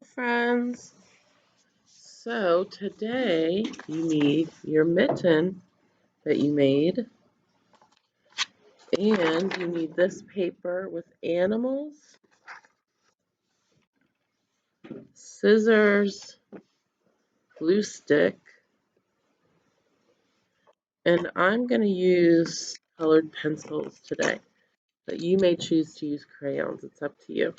Friends. So today you need your mitten that you made, and you need this paper with animals, scissors, glue stick, and I'm going to use colored pencils today, but you may choose to use crayons. It's up to you.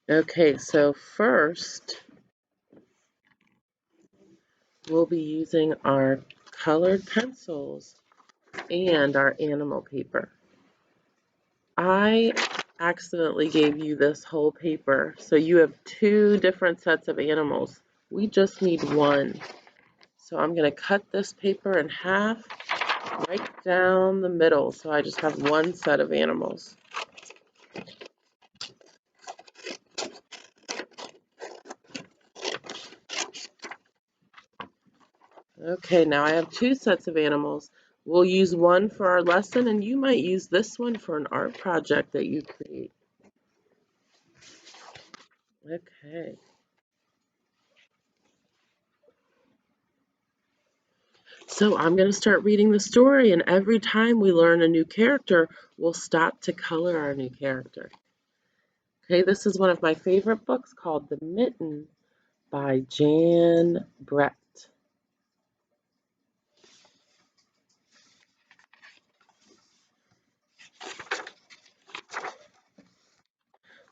Okay, so first we'll be using our colored pencils and our animal paper. I accidentally gave you this whole paper, so you have two different sets of animals. We just need one. So I'm going to cut this paper in half right down the middle, so I just have one set of animals. Okay, now I have two sets of animals. We'll use one for our lesson, and you might use this one for an art project that you create. Okay. So I'm going to start reading the story, and every time we learn a new character, we'll stop to color our new character. Okay, this is one of my favorite books called The Mitten by Jan Brett.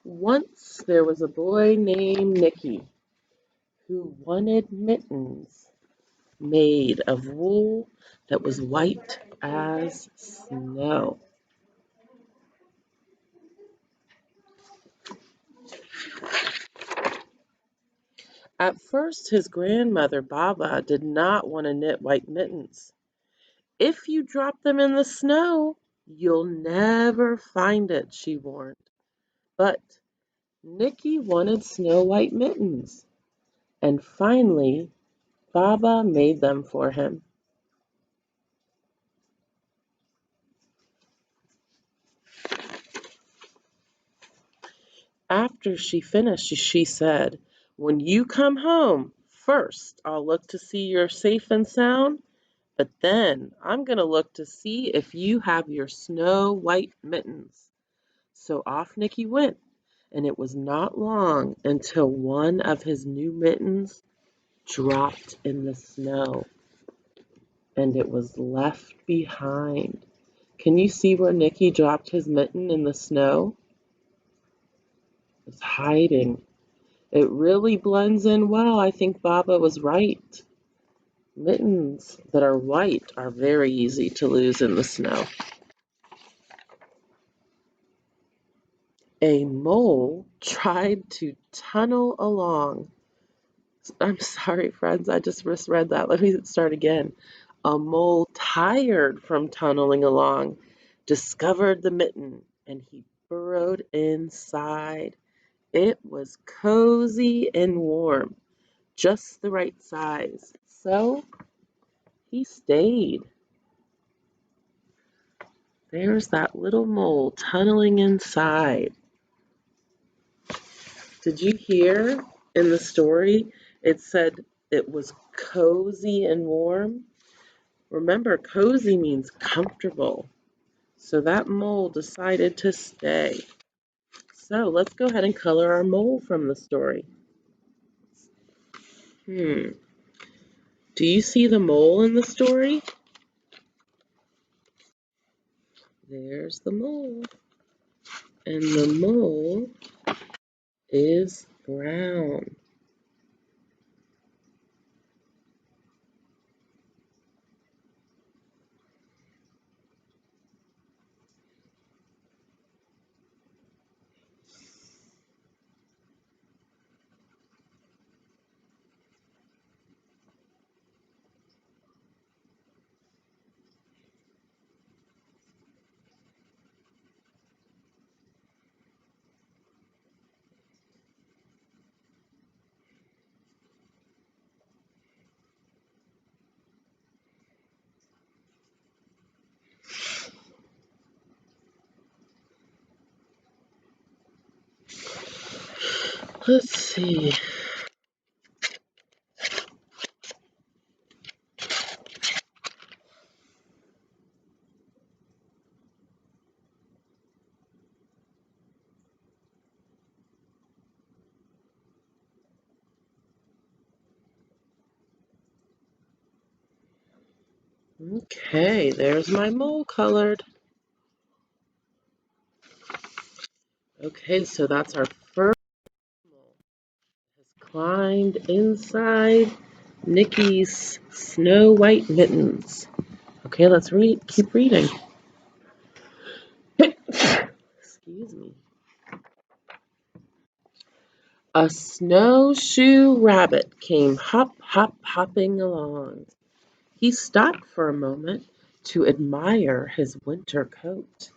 Once there was a boy named Nicky who wanted mittens made of wool that was white as snow. At first, his grandmother, Baba, did not want to knit white mittens. If you drop them in the snow, you'll never find it, she warned. But Nicky wanted snow white mittens, and finally, Baba made them for him. After she finished, she said, "When you come home, first I'll look to see you're safe and sound, but then I'm going to look to see if you have your snow white mittens." So off Nicky went, and it was not long until one of his new mittens dropped in the snow, and it was left behind. Can you see where Nicky dropped his mitten in the snow? It's hiding. It really blends in well. I think Baba was right. Mittens that are white are very easy to lose in the snow. A mole tried to tunnel along. I'm sorry, friends, I just misread that. Let me start again. A mole, tired from tunneling along, discovered the mitten, and he burrowed inside. It was cozy and warm, just the right size. So he stayed. There's that little mole tunneling inside. Did you hear in the story it said it was cozy and warm? Remember, cozy means comfortable. So that mole decided to stay. So let's go ahead and color our mole from the story. Do you see the mole in the story? There's the mole. And the mole is brown. Let's see. Okay, there's my mole colored. Okay, so that's our first mole. Has climbed inside Nikki's snow white mittens. Okay, let's keep reading. Excuse me. A snowshoe rabbit came hop, hop, hopping along. He stopped for a moment to admire his winter coat.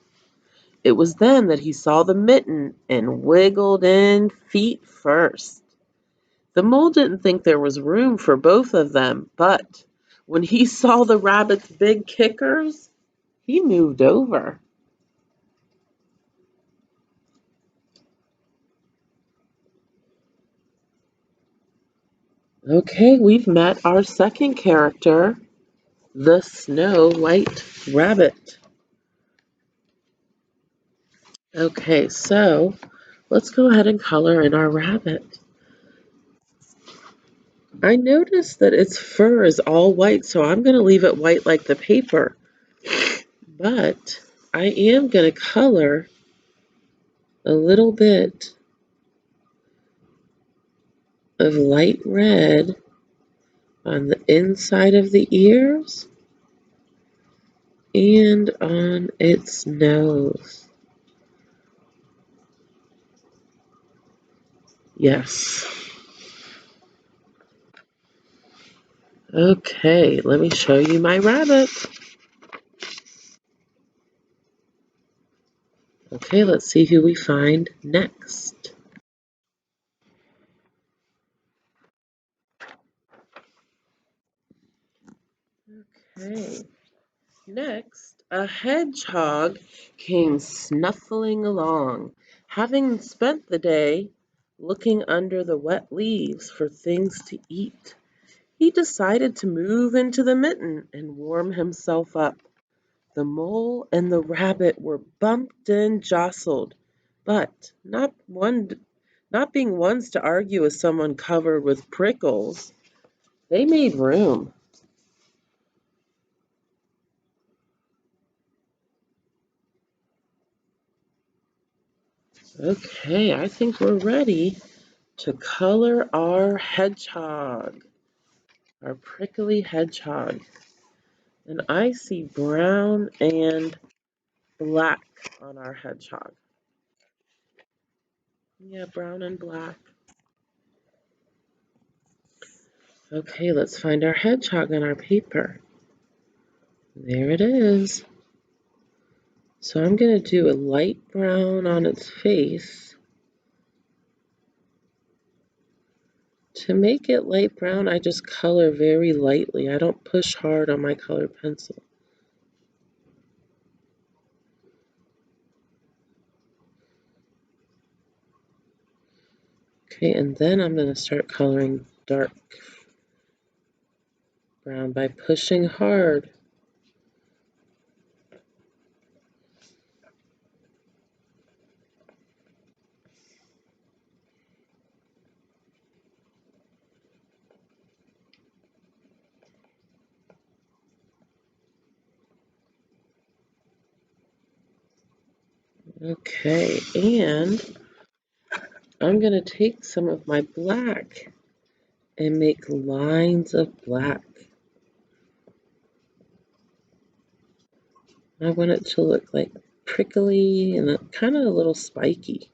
It was then that he saw the mitten and wiggled in feet first. The mole didn't think there was room for both of them, but when he saw the rabbit's big kickers, he moved over. Okay, we've met our second character, the Snow White Rabbit. Okay, so let's go ahead and color in our rabbit. I noticed that its fur is all white, so I'm going to leave it white like the paper. But I am going to color a little bit of light red on the inside of the ears and on its nose. Yes. Okay, let me show you my rabbit. Okay, let's see who we find next. Okay, next, a hedgehog came snuffling along, having spent the day looking under the wet leaves for things to eat. He decided to move into the mitten and warm himself up. The mole and the rabbit were bumped and jostled, but not being ones to argue with someone covered with prickles, they made room. Okay, I think we're ready to color our hedgehog, our prickly hedgehog. And I see brown and black on our hedgehog. Yeah, brown and black. Okay, let's find our hedgehog on our paper. There it is. So I'm going to do a light brown on its face. To make it light brown, I just color very lightly. I don't push hard on my colored pencil. Okay, and then I'm going to start coloring dark brown by pushing hard. Okay, and I'm going to take some of my black and make lines of black. I want it to look like prickly and kind of a little spiky.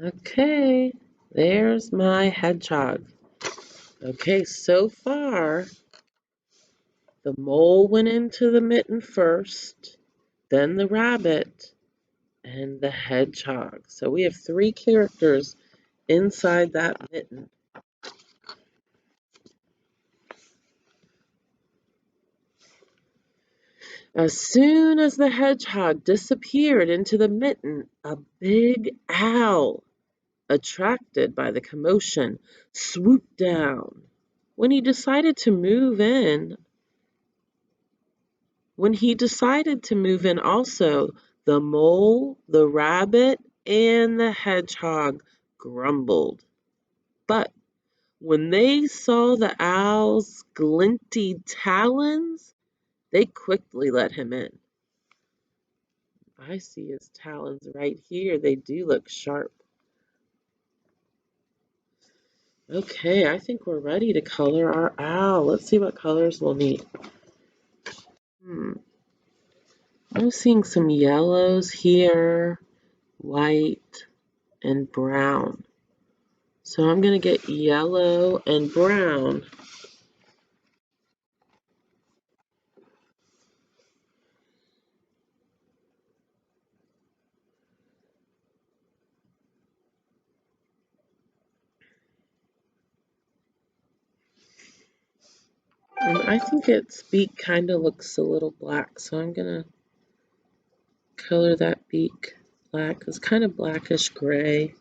Okay, there's my hedgehog. Okay, so far, the mole went into the mitten first, then the rabbit, and the hedgehog. So we have three characters inside that mitten. As soon as the hedgehog disappeared into the mitten, a big owl, attracted by the commotion, swooped down. When he decided to move in, when he decided to move in also, the mole, the rabbit, and the hedgehog grumbled. But when they saw the owl's glinty talons, they quickly let him in. I see his talons right here. They do look sharp. Okay, I think we're ready to color our owl. Let's see what colors we'll need. I'm seeing some yellows here, white, and brown. So I'm going to get yellow and brown. And I think its beak kind of looks a little black, so I'm going to color that beak black. It's kind of blackish gray.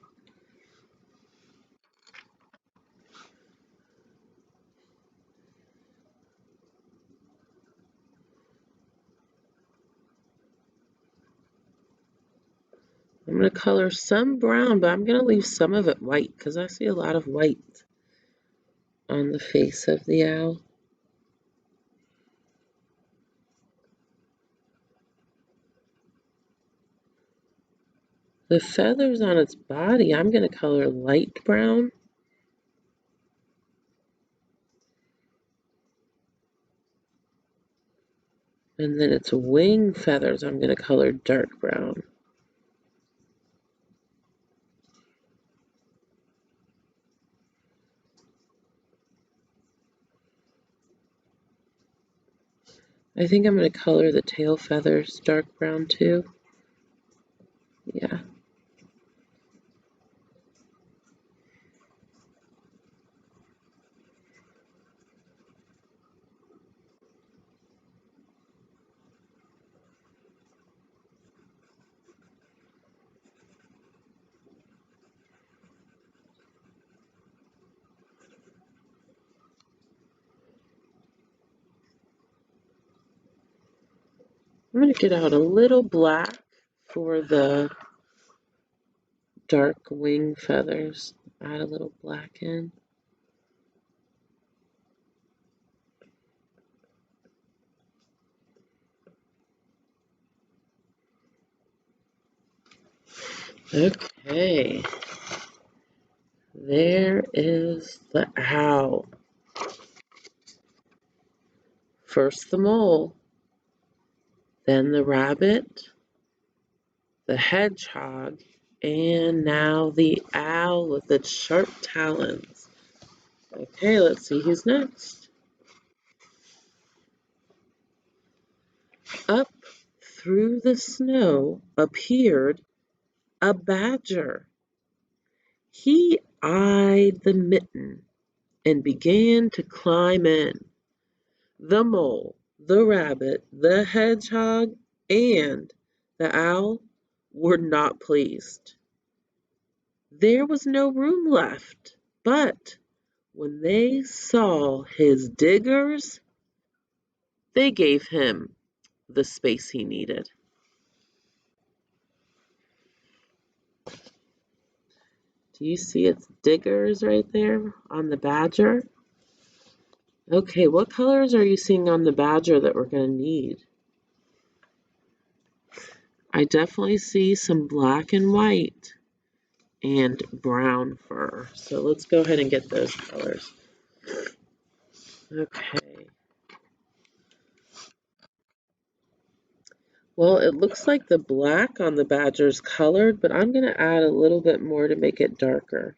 I'm going to color some brown, but I'm going to leave some of it white because I see a lot of white on the face of the owl. The feathers on its body, I'm going to color light brown. And then its wing feathers, I'm going to color dark brown. I think I'm going to color the tail feathers dark brown too. Yeah. I'm going to get out a little black for the dark wing feathers. Add a little black in. Okay. There is the owl. First the mole, then the rabbit, the hedgehog, and now the owl with its sharp talons. Okay, let's see who's next. Up through the snow appeared a badger. He eyed the mitten and began to climb in. The mole, the rabbit, the hedgehog, and the owl were not pleased. There was no room left, but when they saw his diggers, they gave him the space he needed. Do you see its diggers right there on the badger? Okay, what colors are you seeing on the badger that we're going to need? I definitely see some black and white and brown fur. So let's go ahead and get those colors. Okay. Well, it looks like the black on the badger's colored, but I'm going to add a little bit more to make it darker.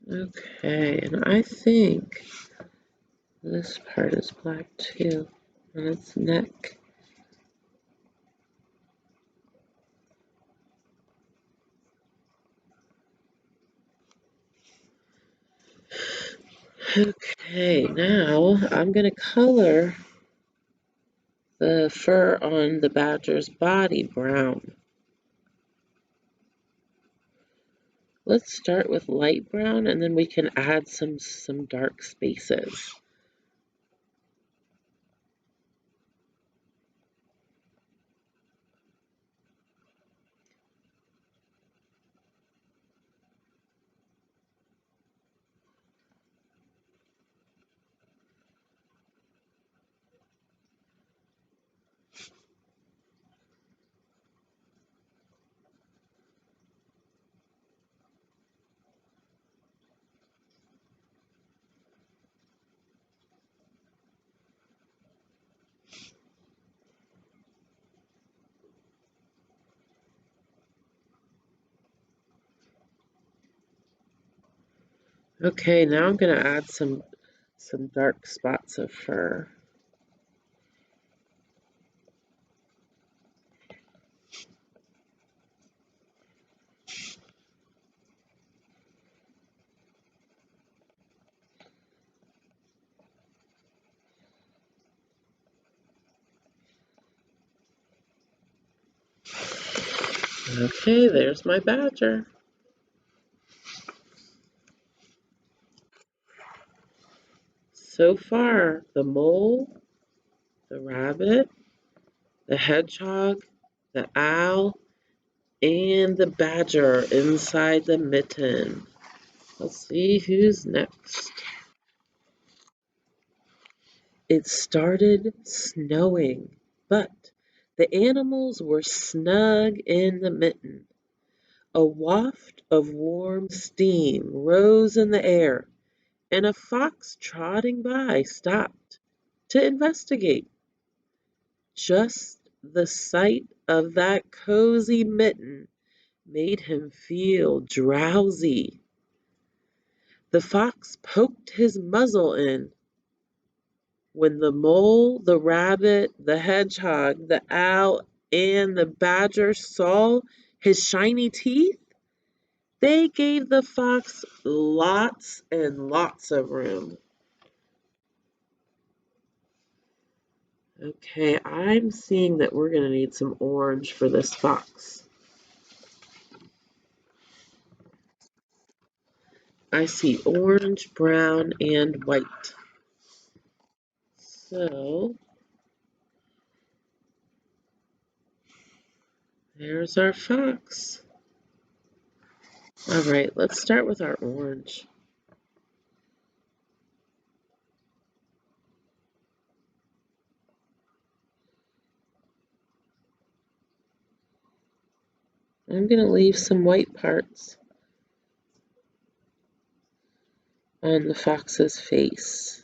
Okay, and I think This part is black too, on its neck. Okay, now I'm going to color the fur on the badger's body brown. Let's start with light brown and then we can add some dark spaces. Okay, now I'm going to add some dark spots of fur. Okay, there's my badger. So far, the mole, the rabbit, the hedgehog, the owl, and the badger inside the mitten. Let's see who's next. It started snowing, but the animals were snug in the mitten. A waft of warm steam rose in the air, and a fox trotting by stopped to investigate. Just the sight of that cozy mitten made him feel drowsy. The fox poked his muzzle in. When the mole, the rabbit, the hedgehog, the owl, and the badger saw his shiny teeth, they gave the fox lots and lots of room. Okay, I'm seeing that we're going to need some orange for this fox. I see orange, brown, and white. So, there's our fox. All right, let's start with our orange. I'm going to leave some white parts on the fox's face.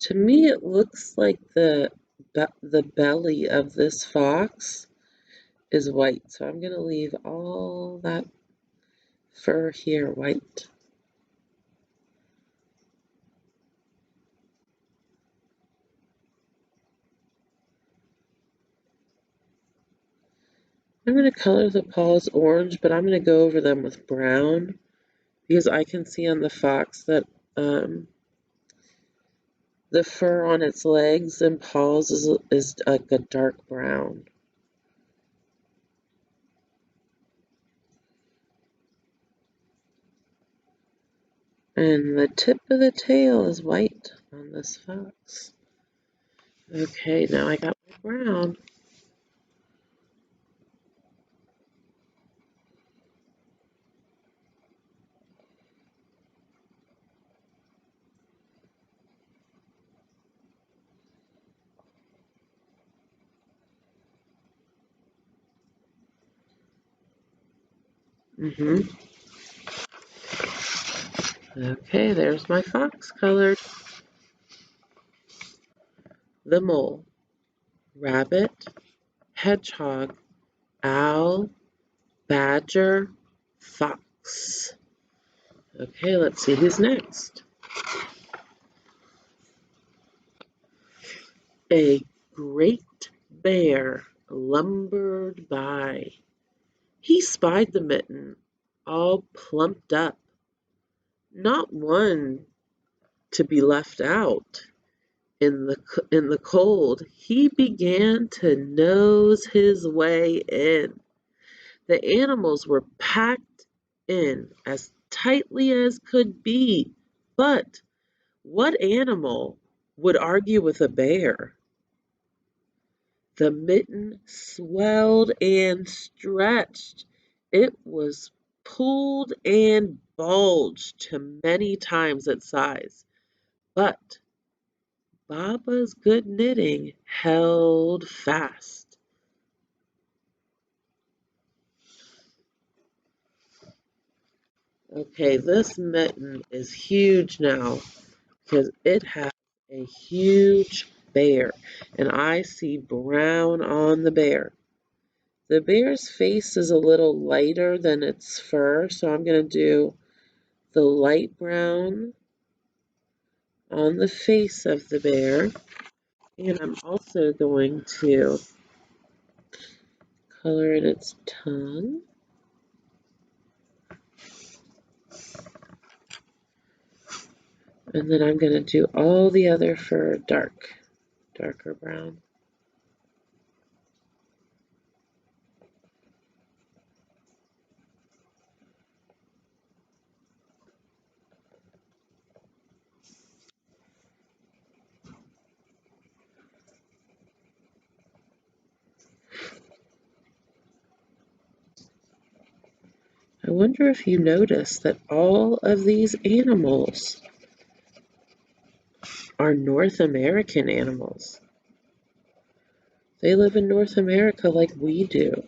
To me, it looks like the belly of this fox is white, so I'm going to leave all that fur here white. I'm going to color the paws orange, but I'm going to go over them with brown because I can see on the fox that the fur on its legs and paws is like a dark brown. And the tip of the tail is white on this fox. Okay, now I got my brown. Mm-hmm. Okay, there's my fox colored. The mole, rabbit, hedgehog, owl, badger, fox. Okay, let's see who's next. A great bear lumbered by. He spied the mitten, all plumped up, not one to be left out. In the cold, he began to nose his way in. The animals were packed in as tightly as could be, but what animal would argue with a bear? The mitten swelled and stretched. It was pulled and bulged to many times its size, but Baba's good knitting held fast. Okay, this mitten is huge now because it has a huge bear, and I see brown on the bear. The bear's face is a little lighter than its fur, so I'm going to do the light brown on the face of the bear. And I'm also going to color in its tongue. And then I'm going to do all the other fur darker brown. I wonder if you notice that all of these animals are North American animals. They live in North America like we do.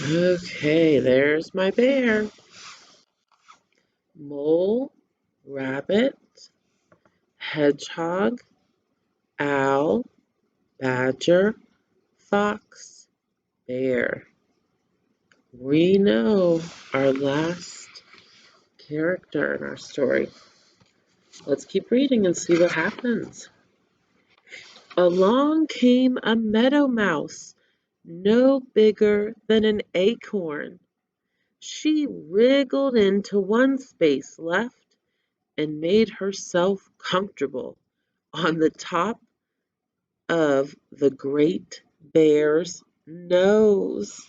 Okay, there's my bear. Mole, rabbit, hedgehog, owl, badger, fox, bear. We know our last character in our story. Let's keep reading and see what happens. Along came a meadow mouse, no bigger than an acorn. She wriggled into one space left and made herself comfortable on the top of the great bear's nose.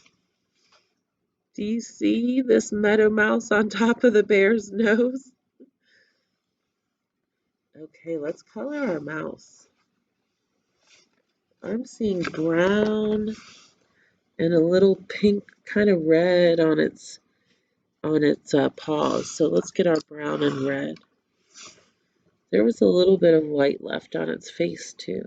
Do you see this meadow mouse on top of the bear's nose? Okay, let's color our mouse. I'm seeing brown and a little pink, kind of red on its paws. So let's get our brown and red. There was a little bit of white left on its face too.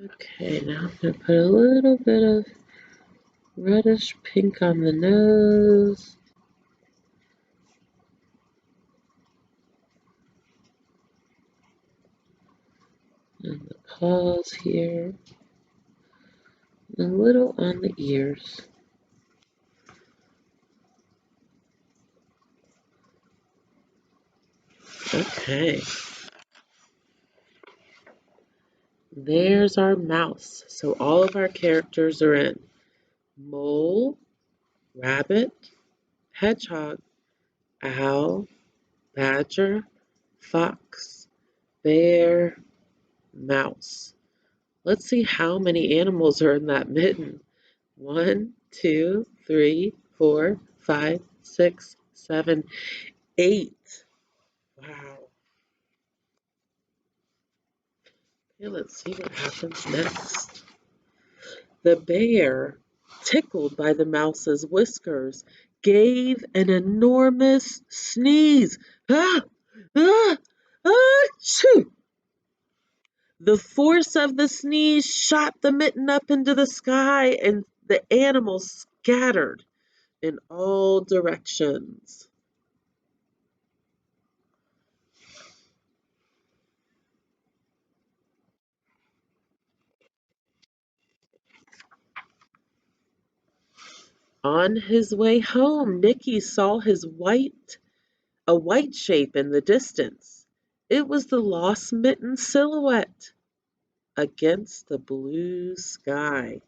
Okay, now I'm going to put a little bit of reddish pink on the nose. And the paws here. And a little on the ears. Okay. There's our mouse. So all of our characters are in. Mole, rabbit, hedgehog, owl, badger, fox, bear, mouse. Let's see how many animals are in that mitten. 1, 2, 3, 4, 5, 6, 7, 8. Wow. Okay, let's see what happens next. The bear, tickled by the mouse's whiskers, gave an enormous sneeze. Ah! Ah! Ah! Shoo! The force of the sneeze shot the mitten up into the sky, and the animals scattered in all directions. On his way home, Nicky saw a white shape in the distance. It was the lost mitten silhouette against the blue sky.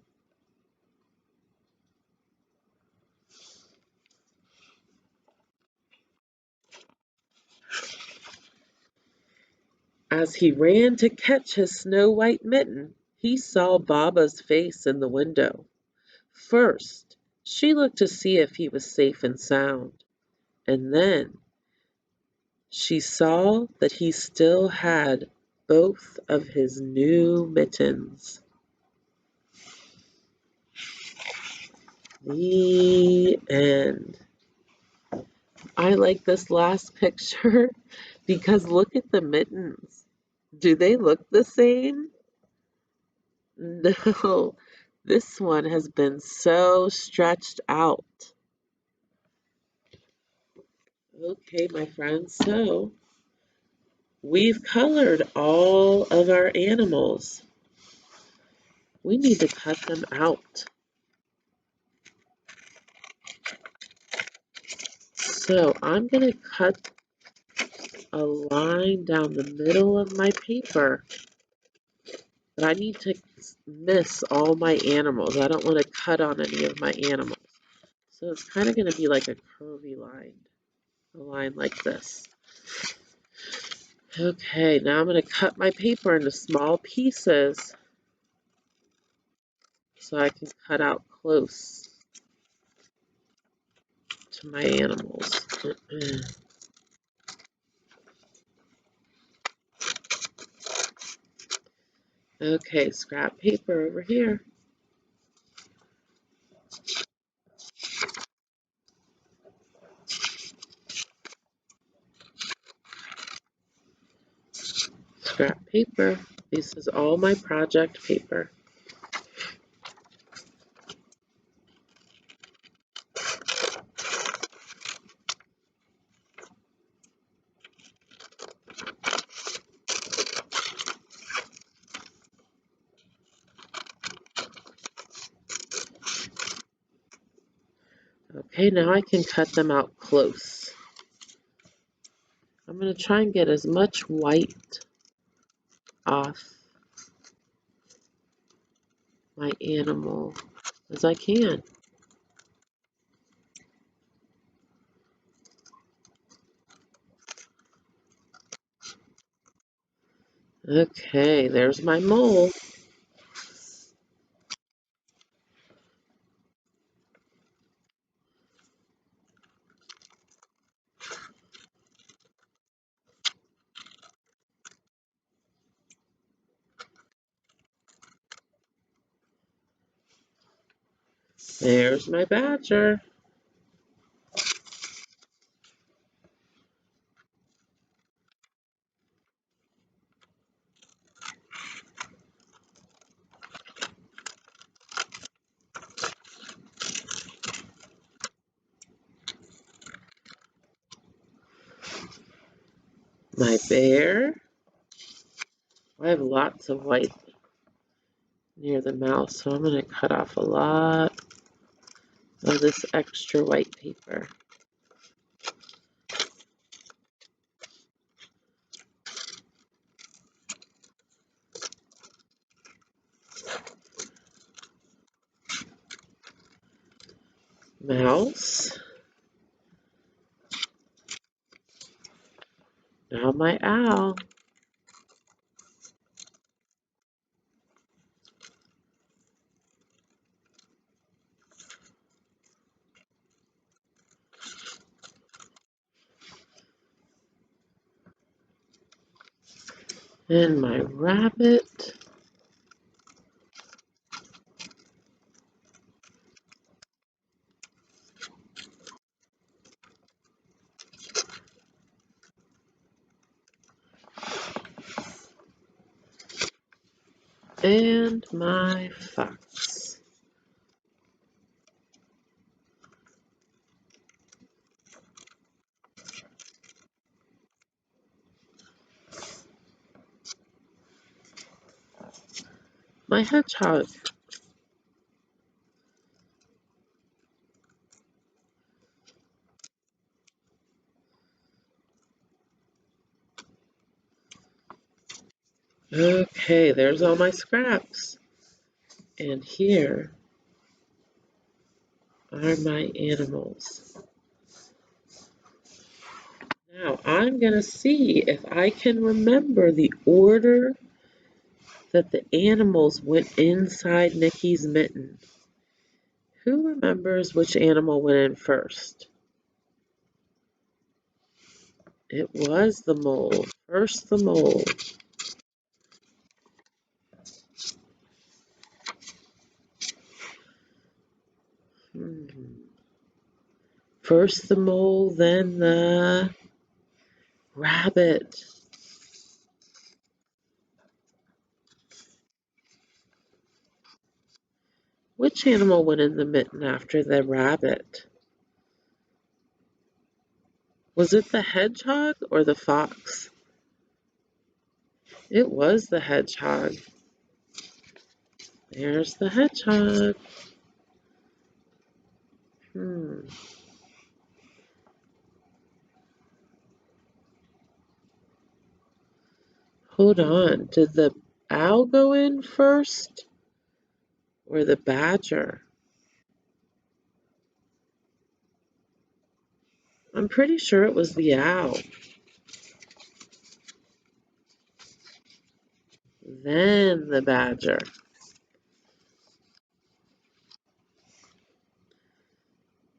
As he ran to catch his snow white mitten, he saw Baba's face in the window. First, she looked to see if he was safe and sound, and then she saw that he still had both of his new mittens. The end. I like this last picture because look at the mittens. Do they look the same? No, this one has been so stretched out. Okay, my friends, so we've colored all of our animals. We need to cut them out. So I'm going to cut a line down the middle of my paper, but I need to miss all my animals. I don't want to cut on any of my animals. So it's kind of going to be like a curvy line, a line like this. Okay, now I'm going to cut my paper into small pieces so I can cut out close to my animals. Okay, scrap paper over here. Scrap paper. This is all my project paper. Okay, now I can cut them out close. I'm going to try and get as much white off my animal as I can. Okay, there's my mole. There's my badger. my bear. I have lots of white near the mouth, so I'm going to cut off a lot of this extra white paper. Mouse. Now my owl. And my rabbit. And my fox. My hedgehog. Okay, there's all my scraps. And here are my animals. Now I'm going to see if I can remember the order that the animals went inside Nikki's mitten. Who remembers which animal went in first? It was the mole. First the mole. First the mole, then the rabbit. Which animal went in the mitten after the rabbit? Was it the hedgehog or the fox? It was the hedgehog. There's the hedgehog. Hold on. Did the owl go in first or the badger? I'm pretty sure it was the owl. Then the badger.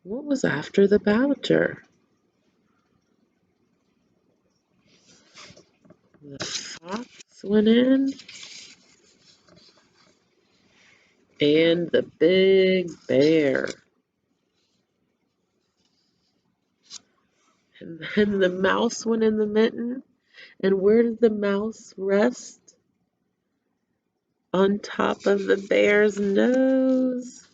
What was after the badger? The fox went in. And the big bear. And then the mouse went in the mitten. And where did the mouse rest? On top of the bear's nose.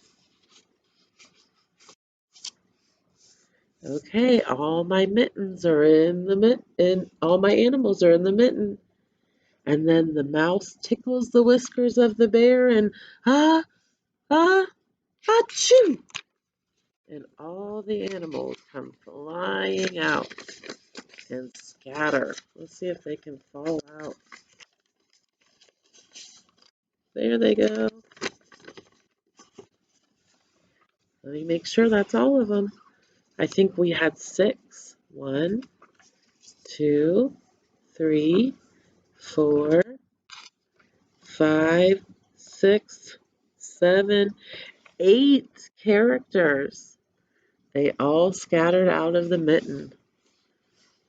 Okay, all my mittens are in the mitten. All my animals are in the mitten. And then the mouse tickles the whiskers of the bear and ah, ah, achoo! And all the animals come flying out and scatter. Let's see if they can fall out. There they go. Let me make sure that's all of them. I think we had 6. 1, 2, 3, 4, 5, 6, 7, 8 characters. They all scattered out of the mitten.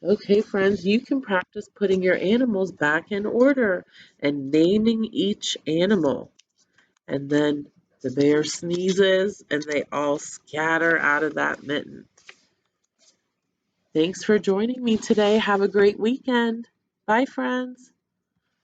Okay, friends, you can practice putting your animals back in order and naming each animal. And then the bear sneezes and they all scatter out of that mitten. Thanks for joining me today. Have a great weekend. Bye, friends.